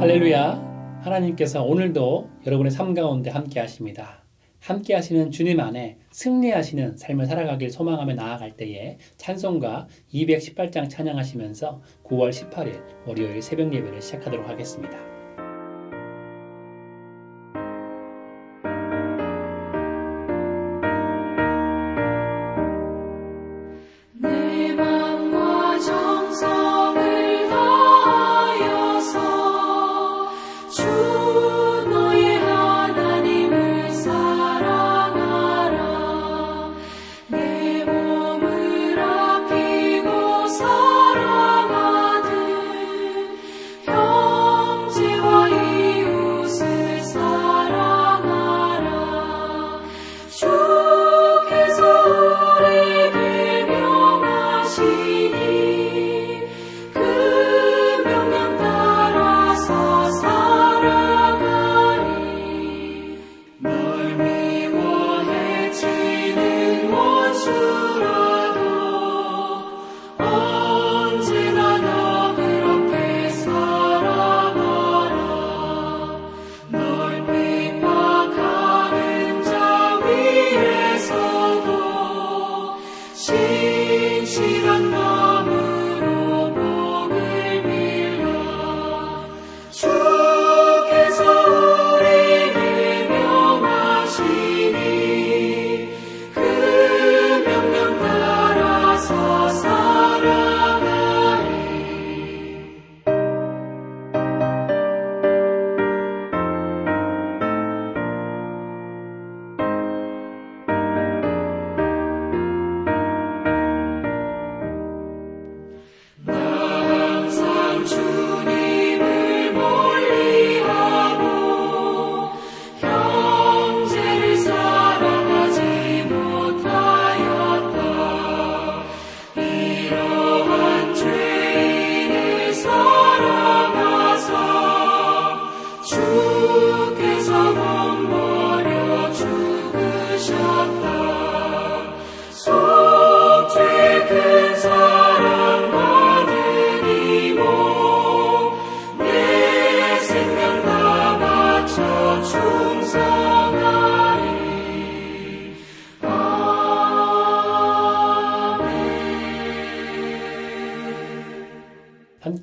할렐루야. 하나님께서 오늘도 여러분의 삶 가운데 함께 하십니다. 함께 하시는 주님 안에 승리하시는 삶을 살아가길 소망하며 나아갈 때에 찬송가 218장 찬양하시면서 9월 18일 월요일 새벽 예배를 시작하도록 하겠습니다.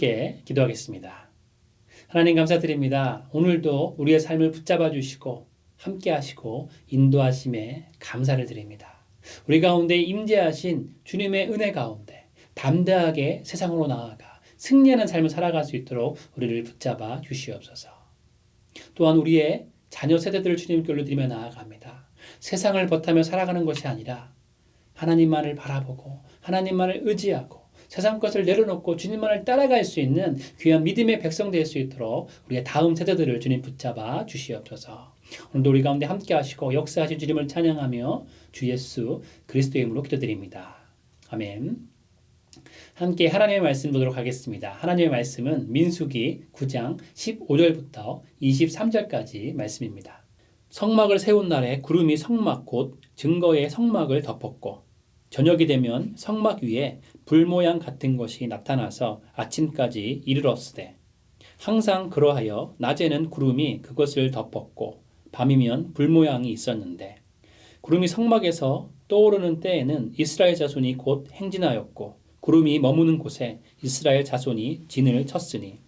함께 기도하겠습니다. 하나님 감사드립니다. 오늘도 우리의 삶을 붙잡아 주시고 함께 하시고 인도하심에 감사를 드립니다. 우리 가운데 임재하신 주님의 은혜 가운데 담대하게 세상으로 나아가 승리하는 삶을 살아갈 수 있도록 우리를 붙잡아 주시옵소서. 또한 우리의 자녀 세대들을 주님께로 드리며 나아갑니다. 세상을 벗하며 살아가는 것이 아니라 하나님만을 바라보고 하나님만을 의지하고 세상 것을 내려놓고 주님만을 따라갈 수 있는 귀한 믿음의 백성 될 수 있도록 우리의 다음 세대들을 주님 붙잡아 주시옵소서. 오늘도 우리 가운데 함께 하시고 역사하신 주님을 찬양하며 주 예수 그리스도의 이름으로 기도드립니다. 아멘. 함께 하나님의 말씀 보도록 하겠습니다. 하나님의 말씀은 민수기 9장 15절부터 23절까지 말씀입니다. 성막을 세운 날에 구름이 성막 곧 증거의 성막을 덮었고 저녁이 되면 성막 위에 불 모양 같은 것이 나타나서 아침까지 이르렀으되 항상 그러하여 낮에는 구름이 그것을 덮었고 밤이면 불 모양이 있었는데 구름이 성막에서 떠오르는 때에는 이스라엘 자손이 곧 행진하였고 구름이 머무는 곳에 이스라엘 자손이 진을 쳤으니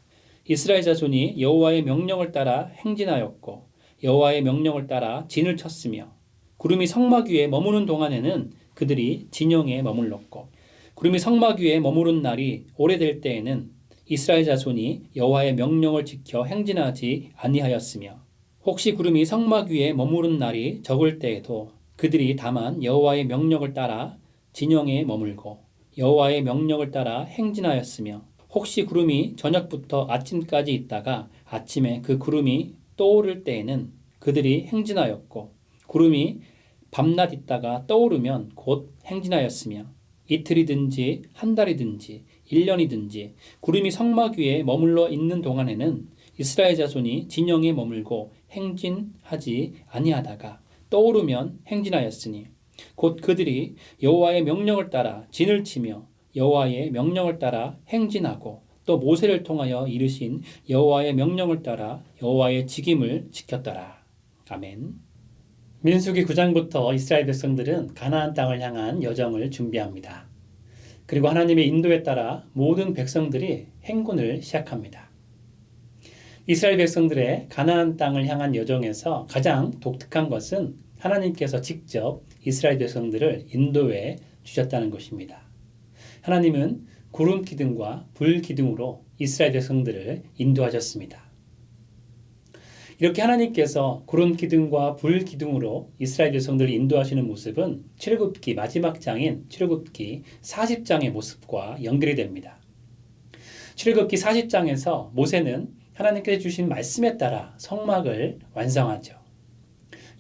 이스라엘 자손이 여호와의 명령을 따라 행진하였고 여호와의 명령을 따라 진을 쳤으며 구름이 성막 위에 머무는 동안에는 그들이 진영에 머물렀고 구름이 성막 위에 머무른 날이 오래될 때에는 이스라엘 자손이 여호와의 명령을 지켜 행진하지 아니하였으며 혹시 구름이 성막 위에 머무른 날이 적을 때에도 그들이 다만 여호와의 명령을 따라 진영에 머물고 여호와의 명령을 따라 행진하였으며 혹시 구름이 저녁부터 아침까지 있다가 아침에 그 구름이 떠오를 때에는 그들이 행진하였고 구름이 밤낮 있다가 떠오르면 곧 행진하였으며 이틀이든지 한 달이든지 1년이든지 구름이 성막 위에 머물러 있는 동안에는 이스라엘 자손이 진영에 머물고 행진하지 아니하다가 떠오르면 행진하였으니 곧 그들이 여호와의 명령을 따라 진을 치며 여호와의 명령을 따라 행진하고 또 모세를 통하여 이르신 여호와의 명령을 따라 여호와의 직임을 지켰더라. 아멘. 민수기 9장부터 이스라엘 백성들은 가나안 땅을 향한 여정을 준비합니다. 그리고 하나님의 인도에 따라 모든 백성들이 행군을 시작합니다. 이스라엘 백성들의 가나안 땅을 향한 여정에서 가장 독특한 것은 하나님께서 직접 이스라엘 백성들을 인도해 주셨다는 것입니다. 하나님은 구름 기둥과 불 기둥으로 이스라엘 백성들을 인도하셨습니다. 이렇게 하나님께서 구름 기둥과 불 기둥으로 이스라엘 백성들을 인도하시는 모습은 출애굽기 마지막 장인 출애굽기 40장의 모습과 연결이 됩니다. 출애굽기 40장에서 모세는 하나님께서 주신 말씀에 따라 성막을 완성하죠.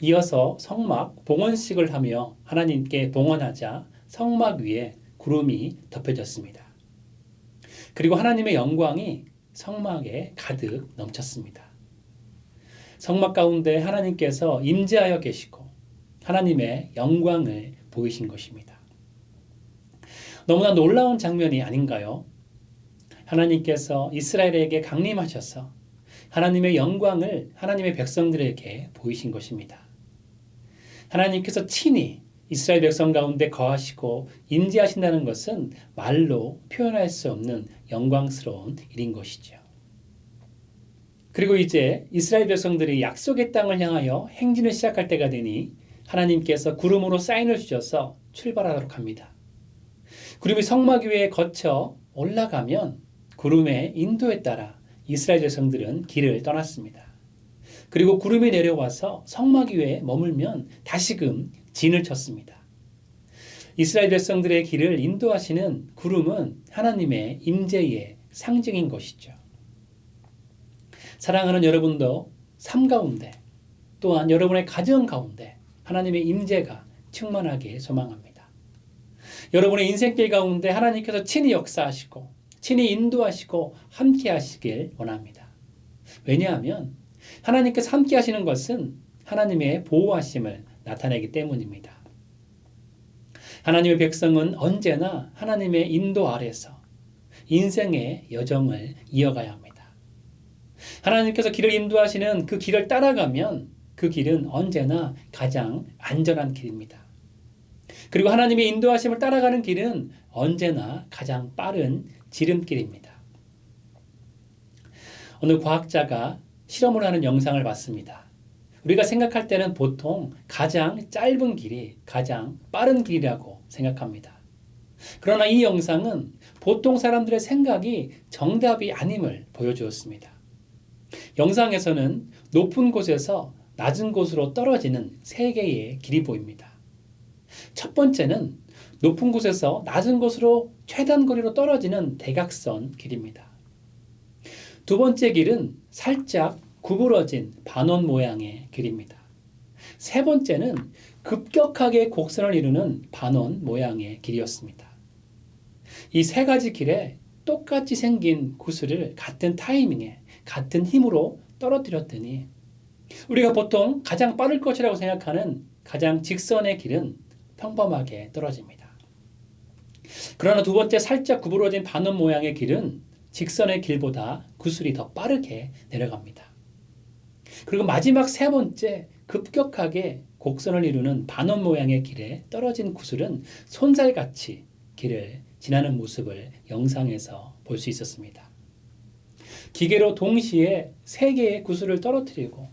이어서 성막 봉헌식을 하며 하나님께 봉헌하자 성막 위에 구름이 덮여졌습니다. 그리고 하나님의 영광이 성막에 가득 넘쳤습니다. 성막 가운데 하나님께서 임재하여 계시고 하나님의 영광을 보이신 것입니다. 너무나 놀라운 장면이 아닌가요? 하나님께서 이스라엘에게 강림하셔서 하나님의 영광을 하나님의 백성들에게 보이신 것입니다. 하나님께서 친히 이스라엘 백성 가운데 거하시고 임재하신다는 것은 말로 표현할 수 없는 영광스러운 일인 것이죠. 그리고 이제 이스라엘 백성들이 약속의 땅을 향하여 행진을 시작할 때가 되니 하나님께서 구름으로 사인을 주셔서 출발하도록 합니다. 구름이 성막 위에 거쳐 올라가면 구름의 인도에 따라 이스라엘 백성들은 길을 떠났습니다. 그리고 구름이 내려와서 성막 위에 머물면 다시금 진을 쳤습니다. 이스라엘 백성들의 길을 인도하시는 구름은 하나님의 임재의 상징인 것이죠. 사랑하는 여러분도 삶 가운데 또한 여러분의 가정 가운데 하나님의 임재가 충만하게 소망합니다. 여러분의 인생길 가운데 하나님께서 친히 역사하시고 친히 인도하시고 함께 하시길 원합니다. 왜냐하면 하나님께서 함께 하시는 것은 하나님의 보호하심을 나타내기 때문입니다. 하나님의 백성은 언제나 하나님의 인도 아래서 인생의 여정을 이어가야 합니다. 하나님께서 길을 인도하시는 그 길을 따라가면 그 길은 언제나 가장 안전한 길입니다. 그리고 하나님의 인도하심을 따라가는 길은 언제나 가장 빠른 지름길입니다. 어느 과학자가 실험을 하는 영상을 봤습니다. 우리가 생각할 때는 보통 가장 짧은 길이 가장 빠른 길이라고 생각합니다. 그러나 이 영상은 보통 사람들의 생각이 정답이 아님을 보여주었습니다. 영상에서는 높은 곳에서 낮은 곳으로 떨어지는 세 개의 길이 보입니다. 첫 번째는 높은 곳에서 낮은 곳으로 최단 거리로 떨어지는 대각선 길입니다. 두 번째 길은 살짝 구부러진 반원 모양의 길입니다. 세 번째는 급격하게 곡선을 이루는 반원 모양의 길이었습니다. 이 세 가지 길에 똑같이 생긴 구슬을 같은 타이밍에 같은 힘으로 떨어뜨렸더니 우리가 보통 가장 빠를 것이라고 생각하는 가장 직선의 길은 평범하게 떨어집니다. 그러나 두 번째 살짝 구부러진 반원 모양의 길은 직선의 길보다 구슬이 더 빠르게 내려갑니다. 그리고 마지막 세 번째 급격하게 곡선을 이루는 반원 모양의 길에 떨어진 구슬은 손살같이 길을 지나는 모습을 영상에서 볼 수 있었습니다. 기계로 동시에 세 개의 구슬을 떨어뜨리고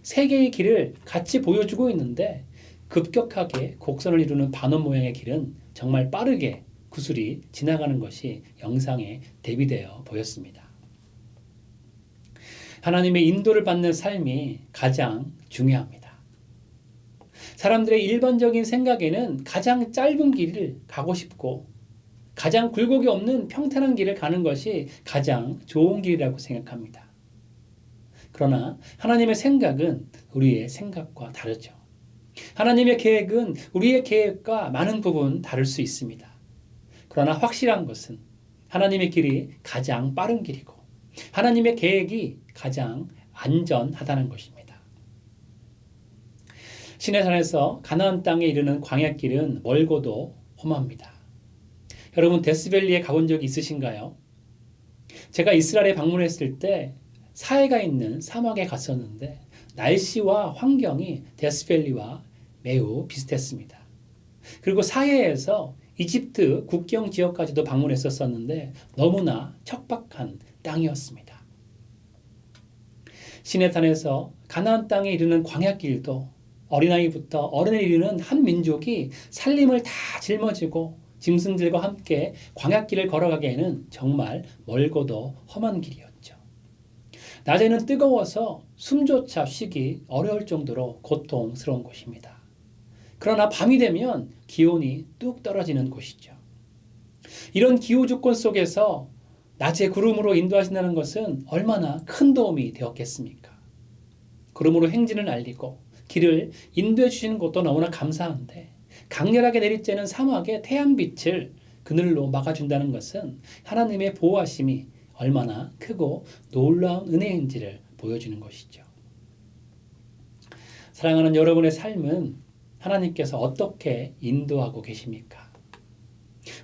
세 개의 길을 같이 보여주고 있는데 급격하게 곡선을 이루는 반원 모양의 길은 정말 빠르게 구슬이 지나가는 것이 영상에 대비되어 보였습니다. 하나님의 인도를 받는 삶이 가장 중요합니다. 사람들의 일반적인 생각에는 가장 짧은 길을 가고 싶고 가장 굴곡이 없는 평탄한 길을 가는 것이 가장 좋은 길이라고 생각합니다. 그러나 하나님의 생각은 우리의 생각과 다르죠. 하나님의 계획은 우리의 계획과 많은 부분 다를 수 있습니다. 그러나 확실한 것은 하나님의 길이 가장 빠른 길이고 하나님의 계획이 가장 안전하다는 것입니다. 시내산에서 가나안 땅에 이르는 광야길은 멀고도 험합니다. 여러분 데스밸리에 가본 적이 있으신가요? 제가 이스라엘에 방문했을 때 사해가 있는 사막에 갔었는데 날씨와 환경이 데스밸리와 매우 비슷했습니다. 그리고 사해에서 이집트 국경 지역까지도 방문했었었는데 너무나 척박한 땅이었습니다. 시내산에서 가나안 땅에 이르는 광야길도 어린아이부터 어른에 이르는 한 민족이 살림을 다 짊어지고 짐승들과 함께 광야길을 걸어가기에는 정말 멀고도 험한 길이었죠. 낮에는 뜨거워서 숨조차 쉬기 어려울 정도로 고통스러운 곳입니다. 그러나 밤이 되면 기온이 뚝 떨어지는 곳이죠. 이런 기후 조건 속에서 낮에 구름으로 인도하신다는 것은 얼마나 큰 도움이 되었겠습니까? 구름으로 행진을 알리고 길을 인도해 주시는 것도 너무나 감사한데 강렬하게 내리쬐는 사막의 태양빛을 그늘로 막아준다는 것은 하나님의 보호하심이 얼마나 크고 놀라운 은혜인지를 보여주는 것이죠. 사랑하는 여러분의 삶은 하나님께서 어떻게 인도하고 계십니까?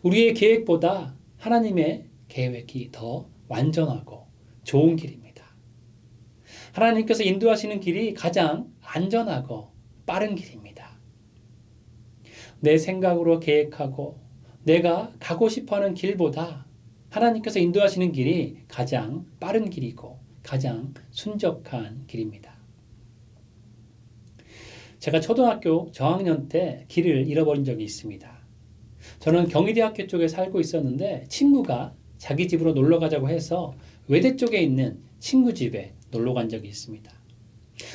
우리의 계획보다 하나님의 계획이 더 완전하고 좋은 길입니다. 하나님께서 인도하시는 길이 가장 안전하고 빠른 길입니다. 내 생각으로 계획하고 내가 가고 싶어하는 길보다 하나님께서 인도하시는 길이 가장 빠른 길이고 가장 순적한 길입니다. 제가 초등학교 저학년 때 길을 잃어버린 적이 있습니다. 저는 경희대학교 쪽에 살고 있었는데 친구가 자기 집으로 놀러 가자고 해서 외대 쪽에 있는 친구 집에 놀러 간 적이 있습니다.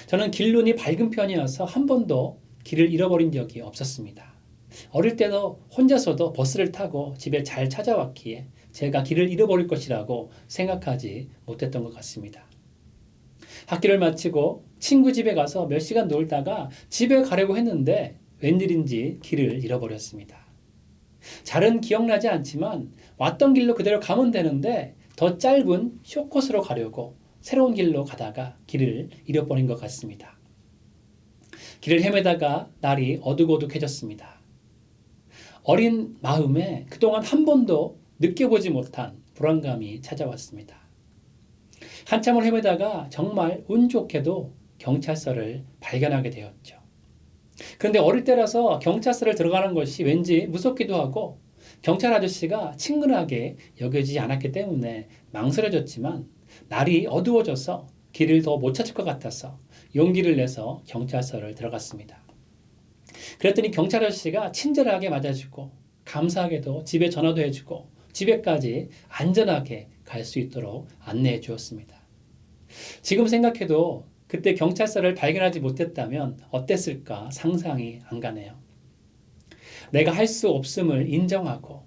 저는 길눈이 밝은 편이어서 한 번도 길을 잃어버린 적이 없었습니다. 어릴 때도 혼자서도 버스를 타고 집에 잘 찾아왔기에 제가 길을 잃어버릴 것이라고 생각하지 못했던 것 같습니다. 학기를 마치고 친구 집에 가서 몇 시간 놀다가 집에 가려고 했는데 웬일인지 길을 잃어버렸습니다. 잘은 기억나지 않지만 왔던 길로 그대로 가면 되는데 더 짧은 숏코스로 가려고 새로운 길로 가다가 길을 잃어버린 것 같습니다. 길을 헤매다가 날이 어둑어둑해졌습니다. 어린 마음에 그동안 한 번도 느껴보지 못한 불안감이 찾아왔습니다. 한참을 헤매다가 정말 운 좋게도 경찰서를 발견하게 되었죠. 그런데 어릴 때라서 경찰서를 들어가는 것이 왠지 무섭기도 하고 경찰 아저씨가 친근하게 여겨지지 않았기 때문에 망설여졌지만 날이 어두워져서 길을 더 못 찾을 것 같아서 용기를 내서 경찰서를 들어갔습니다. 그랬더니 경찰 아저씨가 친절하게 맞아주고 감사하게도 집에 전화도 해주고 집에까지 안전하게 갈 수 있도록 안내해 주었습니다. 지금 생각해도 그때 경찰서를 발견하지 못했다면 어땠을까 상상이 안 가네요. 내가 할 수 없음을 인정하고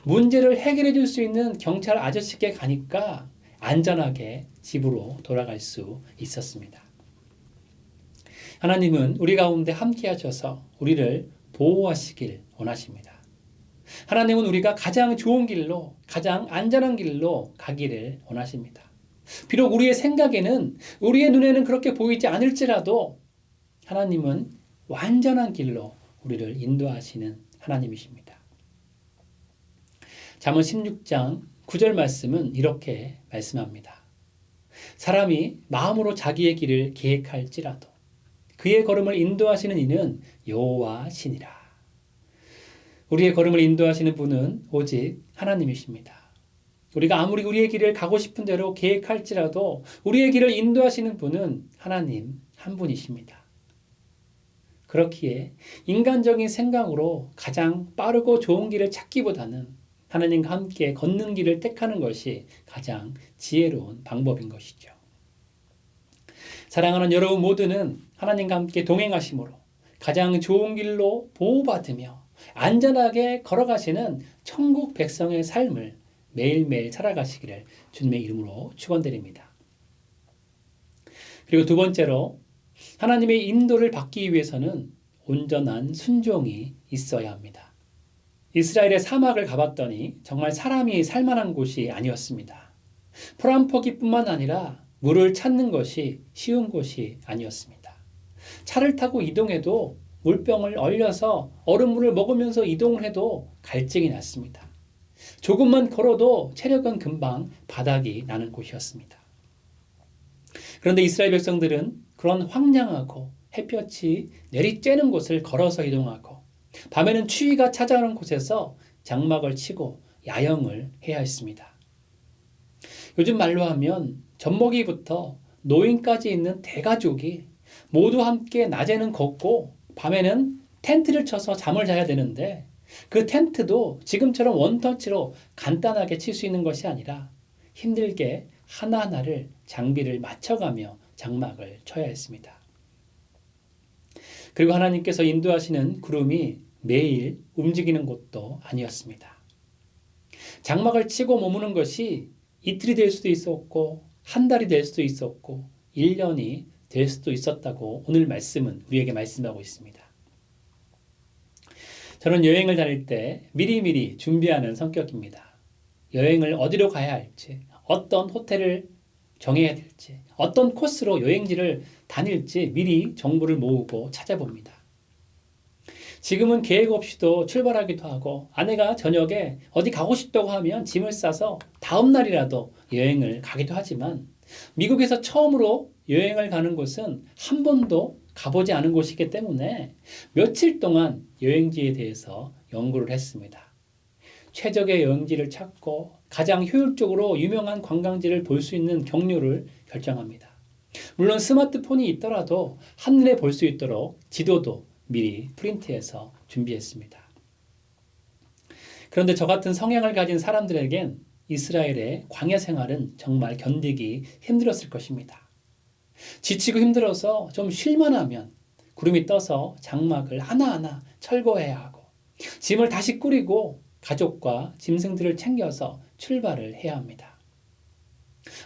문제를 해결해 줄 수 있는 경찰 아저씨께 가니까 안전하게 집으로 돌아갈 수 있었습니다. 하나님은 우리 가운데 함께 하셔서 우리를 보호하시길 원하십니다. 하나님은 우리가 가장 좋은 길로, 가장 안전한 길로 가기를 원하십니다. 비록 우리의 생각에는, 우리의 눈에는 그렇게 보이지 않을지라도 하나님은 완전한 길로 우리를 인도하시는 하나님이십니다. 잠언 16장 9절 말씀은 이렇게 말씀합니다. 사람이 마음으로 자기의 길을 계획할지라도 그의 걸음을 인도하시는 이는 여호와시니라. 우리의 걸음을 인도하시는 분은 오직 하나님이십니다. 우리가 아무리 우리의 길을 가고 싶은 대로 계획할지라도 우리의 길을 인도하시는 분은 하나님 한 분이십니다. 그렇기에 인간적인 생각으로 가장 빠르고 좋은 길을 찾기보다는 하나님과 함께 걷는 길을 택하는 것이 가장 지혜로운 방법인 것이죠. 사랑하는 여러분 모두는 하나님과 함께 동행하심으로 가장 좋은 길로 보호받으며 안전하게 걸어가시는 천국 백성의 삶을 매일매일 살아가시기를 주님의 이름으로 축원드립니다. 그리고 두 번째로 하나님의 인도를 받기 위해서는 온전한 순종이 있어야 합니다. 이스라엘의 사막을 가봤더니 정말 사람이 살만한 곳이 아니었습니다. 포란포기뿐만 아니라 물을 찾는 것이 쉬운 곳이 아니었습니다. 차를 타고 이동해도 물병을 얼려서 얼음물을 먹으면서 이동을 해도 갈증이 났습니다. 조금만 걸어도 체력은 금방 바닥이 나는 곳이었습니다. 그런데 이스라엘 백성들은 그런 황량하고 햇볕이 내리쬐는 곳을 걸어서 이동하고 밤에는 추위가 찾아오는 곳에서 장막을 치고 야영을 해야 했습니다. 요즘 말로 하면 젖먹이부터 노인까지 있는 대가족이 모두 함께 낮에는 걷고 밤에는 텐트를 쳐서 잠을 자야 되는데 그 텐트도 지금처럼 원터치로 간단하게 칠 수 있는 것이 아니라 힘들게 하나하나를 장비를 맞춰가며 장막을 쳐야 했습니다. 그리고 하나님께서 인도하시는 구름이 매일 움직이는 것도 아니었습니다. 장막을 치고 머무는 것이 이틀이 될 수도 있었고 한 달이 될 수도 있었고 1년이 될 수도 있었다고 오늘 말씀은 우리에게 말씀하고 있습니다. 저는 여행을 다닐 때 미리미리 준비하는 성격입니다. 여행을 어디로 가야 할지, 어떤 호텔을 정해야 될지, 어떤 코스로 여행지를 다닐지 미리 정보를 모으고 찾아봅니다. 지금은 계획 없이도 출발하기도 하고 아내가 저녁에 어디 가고 싶다고 하면 짐을 싸서 다음 날이라도 여행을 가기도 하지만 미국에서 처음으로 여행을 가는 곳은 한 번도 가보지 않은 곳이기 때문에 며칠 동안 여행지에 대해서 연구를 했습니다. 최적의 여행지를 찾고 가장 효율적으로 유명한 관광지를 볼 수 있는 경로를 결정합니다. 물론 스마트폰이 있더라도 한눈에 볼 수 있도록 지도도 미리 프린트해서 준비했습니다. 그런데 저 같은 성향을 가진 사람들에겐 이스라엘의 광야 생활은 정말 견디기 힘들었을 것입니다. 지치고 힘들어서 좀 쉴만 하면 구름이 떠서 장막을 하나하나 철거해야 하고 짐을 다시 꾸리고 가족과 짐승들을 챙겨서 출발을 해야 합니다.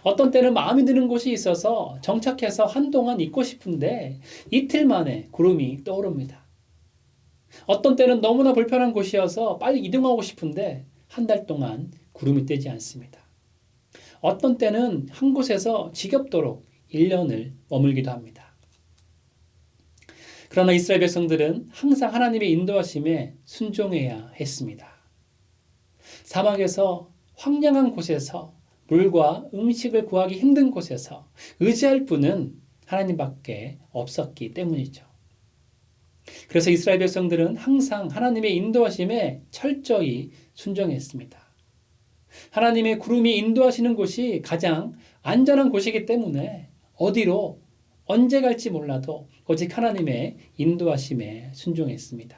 어떤 때는 마음에 드는 곳이 있어서 정착해서 한동안 있고 싶은데 이틀 만에 구름이 떠오릅니다. 어떤 때는 너무나 불편한 곳이어서 빨리 이동하고 싶은데 한 달 동안 구름이 뜨지 않습니다. 어떤 때는 한 곳에서 지겹도록 1년을 머물기도 합니다. 그러나 이스라엘 백성들은 항상 하나님의 인도하심에 순종해야 했습니다. 사막에서 황량한 곳에서 물과 음식을 구하기 힘든 곳에서 의지할 분은 하나님밖에 없었기 때문이죠. 그래서 이스라엘 백성들은 항상 하나님의 인도하심에 철저히 순종했습니다. 하나님의 구름이 인도하시는 곳이 가장 안전한 곳이기 때문에 어디로 언제 갈지 몰라도 오직 하나님의 인도하심에 순종했습니다.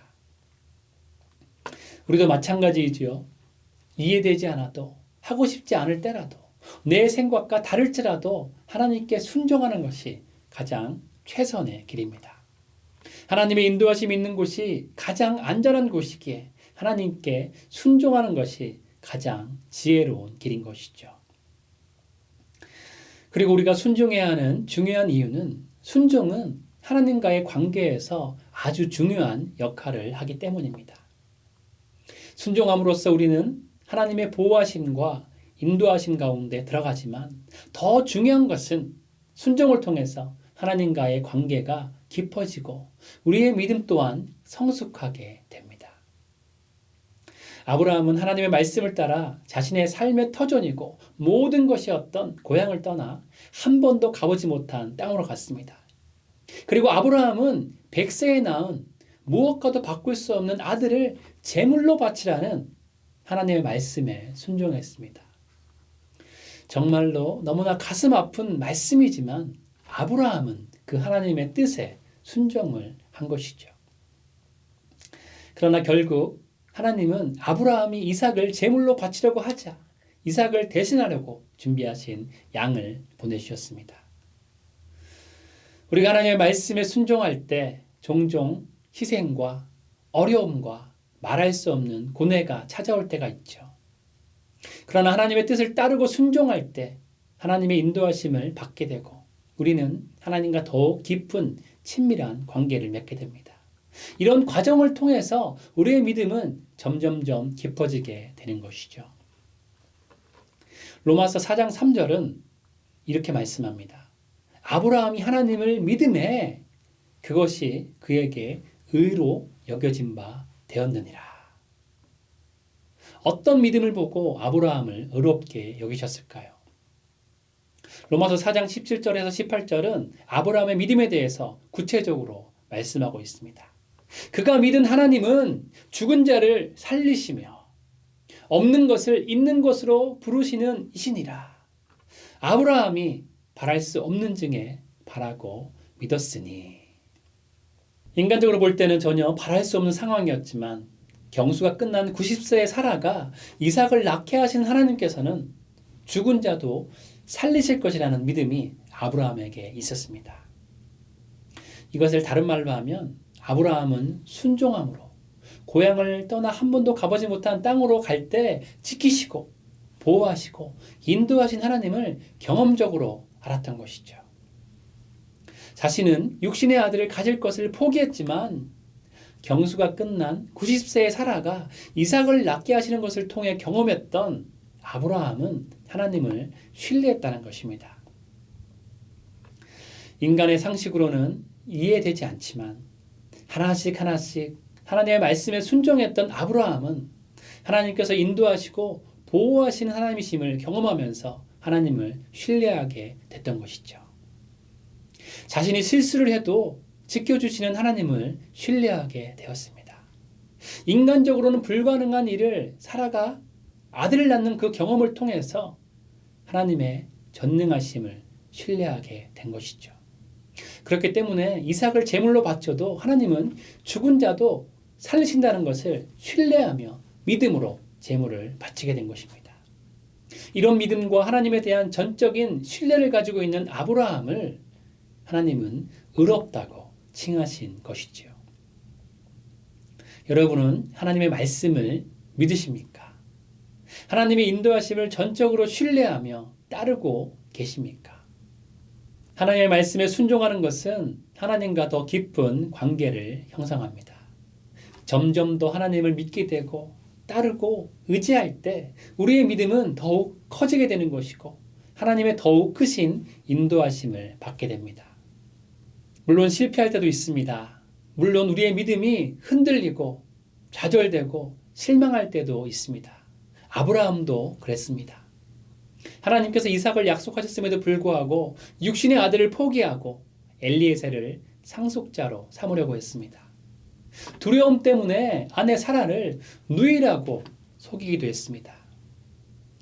우리도 마찬가지이지요. 이해되지 않아도 하고 싶지 않을 때라도 내 생각과 다를지라도 하나님께 순종하는 것이 가장 최선의 길입니다. 하나님의 인도하심이 있는 곳이 가장 안전한 곳이기에 하나님께 순종하는 것이 가장 지혜로운 길인 것이죠. 그리고 우리가 순종해야 하는 중요한 이유는 순종은 하나님과의 관계에서 아주 중요한 역할을 하기 때문입니다. 순종함으로써 우리는 하나님의 보호하심과 인도하심 가운데 들어가지만 더 중요한 것은 순종을 통해서 하나님과의 관계가 깊어지고 우리의 믿음 또한 성숙하게 됩니다. 아브라함은 하나님의 말씀을 따라 자신의 삶의 터전이고 모든 것이 어떤 고향을 떠나 한 번도 가보지 못한 땅으로 갔습니다. 그리고 아브라함은 100세에 낳은 무엇과도 바꿀 수 없는 아들을 제물로 바치라는 하나님의 말씀에 순종했습니다. 정말로 너무나 가슴 아픈 말씀이지만 아브라함은 그 하나님의 뜻에 순종을 한 것이죠. 그러나 결국 하나님은 아브라함이 이삭을 제물로 바치려고 하자 이삭을 대신하려고 준비하신 양을 보내주셨습니다. 우리가 하나님의 말씀에 순종할 때 종종 희생과 어려움과 말할 수 없는 고뇌가 찾아올 때가 있죠. 그러나 하나님의 뜻을 따르고 순종할 때 하나님의 인도하심을 받게 되고 우리는 하나님과 더욱 깊은 친밀한 관계를 맺게 됩니다. 이런 과정을 통해서 우리의 믿음은 점점점 깊어지게 되는 것이죠. 로마서 4장 3절은 이렇게 말씀합니다. 아브라함이 하나님을 믿음에 그것이 그에게 의로 여겨진 바 되었느니라. 어떤 믿음을 보고 아브라함을 의롭게 여기셨을까요? 로마서 4장 17절에서 18절은 아브라함의 믿음에 대해서 구체적으로 말씀하고 있습니다. 그가 믿은 하나님은 죽은 자를 살리시며 없는 것을 있는 것으로 부르시는 이시니라. 아브라함이 바랄 수 없는 중에 바라고 믿었으니. 인간적으로 볼 때는 전혀 바랄 수 없는 상황이었지만 경수가 끝난 90세의 사라가 이삭을 낳게 하신 하나님께서는 죽은 자도 살리실 것이라는 믿음이 아브라함에게 있었습니다. 이것을 다른 말로 하면 아브라함은 순종함으로 고향을 떠나 한 번도 가보지 못한 땅으로 갈 때 지키시고 보호하시고 인도하신 하나님을 경험적으로 알았던 것이죠. 자신은 육신의 아들을 가질 것을 포기했지만 경수가 끝난 90세의 사라가 이삭을 낳게 하시는 것을 통해 경험했던 아브라함은 하나님을 신뢰했다는 것입니다. 인간의 상식으로는 이해되지 않지만 하나씩 하나씩 하나님의 말씀에 순종했던 아브라함은 하나님께서 인도하시고 보호하시는 하나님이심을 경험하면서 하나님을 신뢰하게 됐던 것이죠. 자신이 실수를 해도 지켜주시는 하나님을 신뢰하게 되었습니다. 인간적으로는 불가능한 일을 사라가 아들을 낳는 그 경험을 통해서 하나님의 전능하심을 신뢰하게 된 것이죠. 그렇기 때문에 이삭을 제물로 바쳐도 하나님은 죽은 자도 살리신다는 것을 신뢰하며 믿음으로 제물을 바치게 된 것입니다. 이런 믿음과 하나님에 대한 전적인 신뢰를 가지고 있는 아브라함을 하나님은 의롭다고 칭하신 것이지요. 여러분은 하나님의 말씀을 믿으십니까? 하나님의 인도하심을 전적으로 신뢰하며 따르고 계십니까? 하나님의 말씀에 순종하는 것은 하나님과 더 깊은 관계를 형성합니다. 점점 더 하나님을 믿게 되고 따르고 의지할 때 우리의 믿음은 더욱 커지게 되는 것이고 하나님의 더욱 크신 인도하심을 받게 됩니다. 물론 실패할 때도 있습니다. 물론 우리의 믿음이 흔들리고 좌절되고 실망할 때도 있습니다. 아브라함도 그랬습니다. 하나님께서 이삭을 약속하셨음에도 불구하고 육신의 아들을 포기하고 엘리에셀을 상속자로 삼으려고 했습니다. 두려움 때문에 아내 사라를 누이라고 속이기도 했습니다.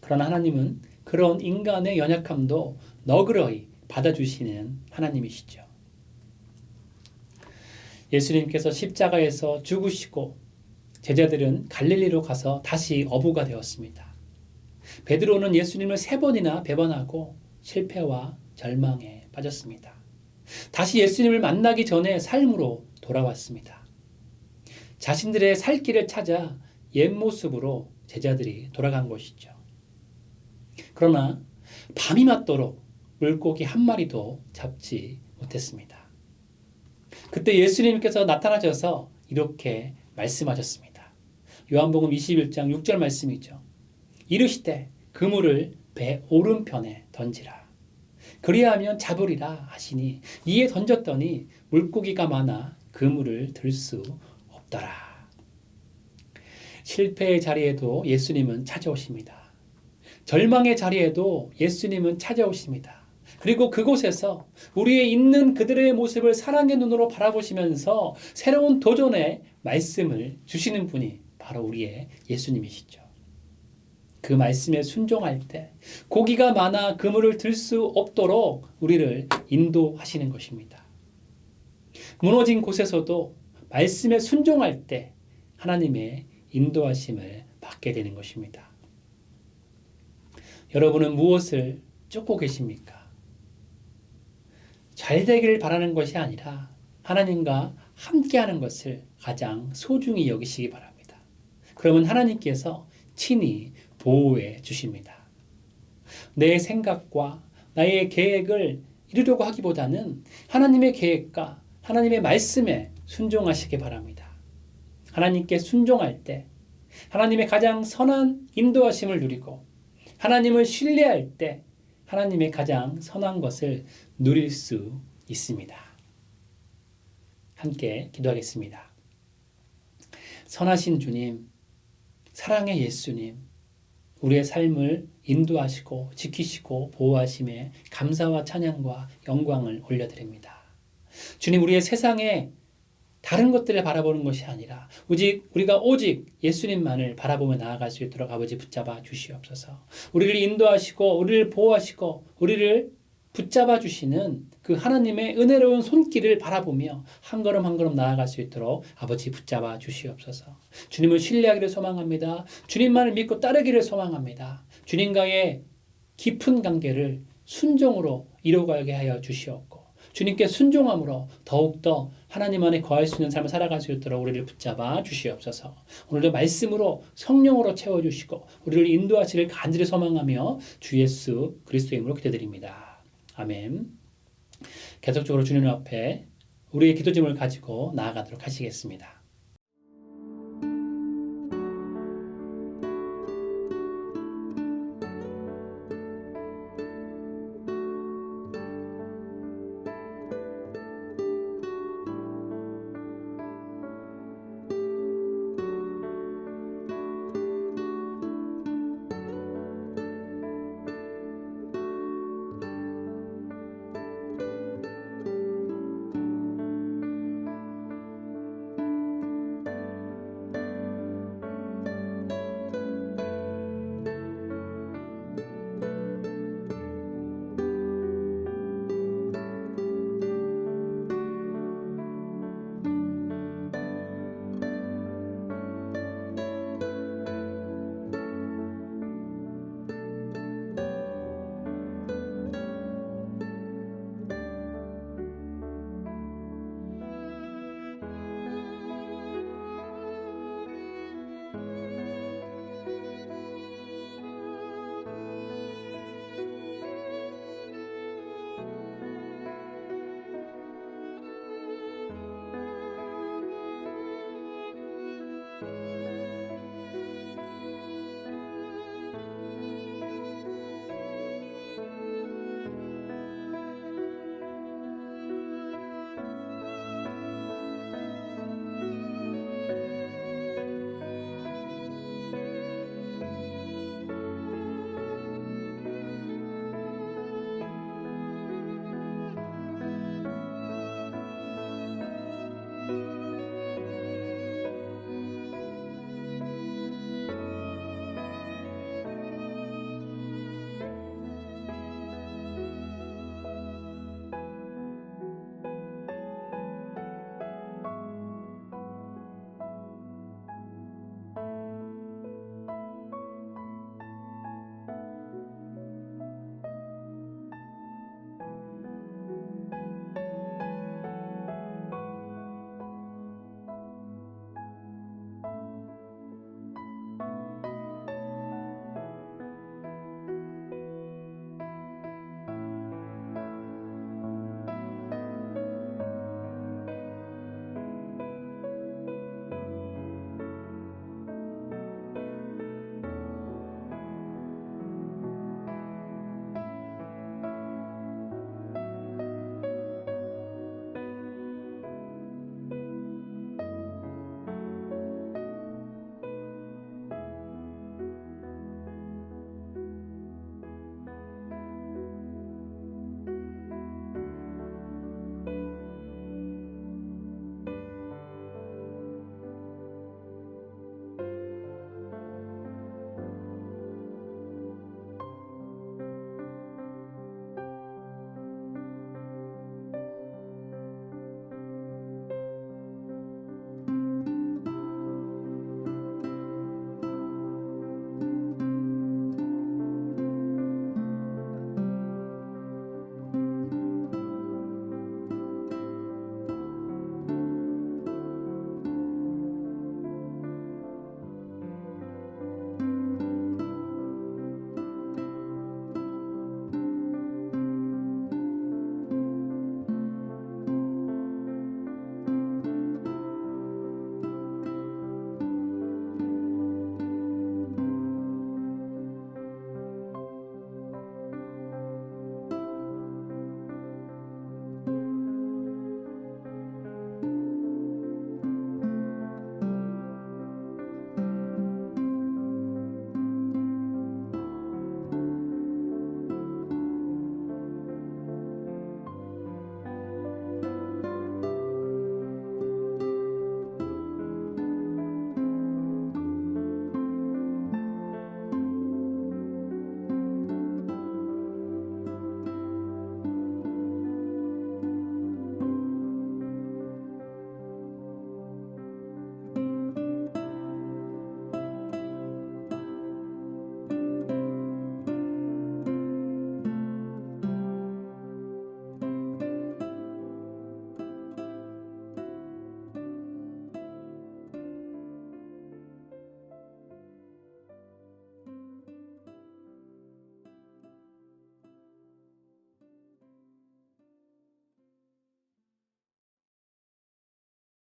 그러나 하나님은 그런 인간의 연약함도 너그러이 받아주시는 하나님이시죠. 예수님께서 십자가에서 죽으시고 제자들은 갈릴리로 가서 다시 어부가 되었습니다. 베드로는 예수님을 3번이나 배반하고 실패와 절망에 빠졌습니다. 다시 예수님을 만나기 전에 삶으로 돌아왔습니다. 자신들의 살 길을 찾아 옛 모습으로 제자들이 돌아간 것이죠. 그러나 밤이 맞도록 물고기 한 마리도 잡지 못했습니다. 그때 예수님께서 나타나셔서 이렇게 말씀하셨습니다. 요한복음 21장 6절 말씀이죠. 이르시되 그물을 배 오른편에 던지라. 그리하면 잡으리라 하시니 이에 던졌더니 물고기가 많아 그물을 들 수 없더라. 실패의 자리에도 예수님은 찾아오십니다. 절망의 자리에도 예수님은 찾아오십니다. 그리고 그곳에서 우리의 있는 그들의 모습을 사랑의 눈으로 바라보시면서 새로운 도전의 말씀을 주시는 분이 바로 우리의 예수님이시죠. 그 말씀에 순종할 때 고기가 많아 그물을 들 수 없도록 우리를 인도하시는 것입니다. 무너진 곳에서도 말씀에 순종할 때 하나님의 인도하심을 받게 되는 것입니다. 여러분은 무엇을 쫓고 계십니까? 잘 되기를 바라는 것이 아니라 하나님과 함께하는 것을 가장 소중히 여기시기 바랍니다. 그러면 하나님께서 친히 보호해 주십니다. 내 생각과 나의 계획을 이루려고 하기보다는 하나님의 계획과 하나님의 말씀에 순종하시기 바랍니다. 하나님께 순종할 때 하나님의 가장 선한 인도하심을 누리고 하나님을 신뢰할 때 하나님의 가장 선한 것을 누릴 수 있습니다. 함께 기도하겠습니다. 선하신 주님, 사랑의 예수님, 우리의 삶을 인도하시고 지키시고 보호하심에 감사와 찬양과 영광을 올려드립니다. 주님, 우리의 세상에 다른 것들을 바라보는 것이 아니라 우리가 오직 예수님만을 바라보며 나아갈 수 있도록 아버지 붙잡아 주시옵소서. 우리를 인도하시고 우리를 보호하시고 우리를 붙잡아 주시는 그 하나님의 은혜로운 손길을 바라보며 한 걸음 한 걸음 나아갈 수 있도록 아버지 붙잡아 주시옵소서. 주님을 신뢰하기를 소망합니다. 주님만을 믿고 따르기를 소망합니다. 주님과의 깊은 관계를 순종으로 이루어가게 하여 주시옵고 주님께 순종함으로 더욱더 하나님 안에 거할 수 있는 삶을 살아갈 수 있도록 우리를 붙잡아 주시옵소서. 오늘도 말씀으로 성령으로 채워주시고 우리를 인도하시길 간절히 소망하며 주 예수 그리스도의 이름으로 기도드립니다. 아멘. 계속적으로 주님 앞에 우리의 기도 제목을 가지고 나아가도록 하시겠습니다.